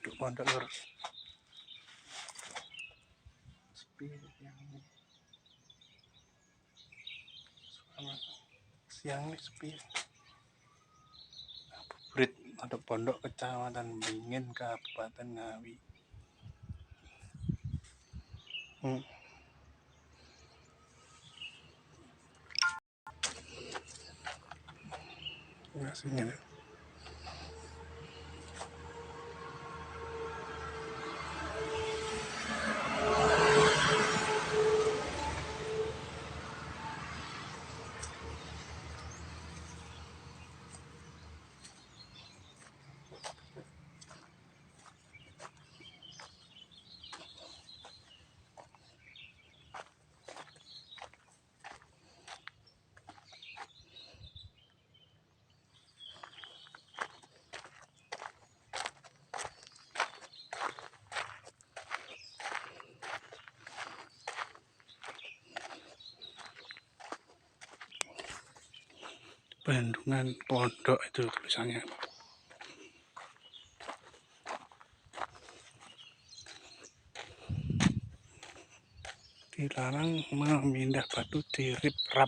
Aduh, pondok lur. Sepi yang ini. Siang ini sepi. Burit ada pondok Kecamatan Beringin, Kabupaten Ngawi. Ngasihnya. Bendungan Pondok itu tulisannya. Dilarang memindah batu di riprap.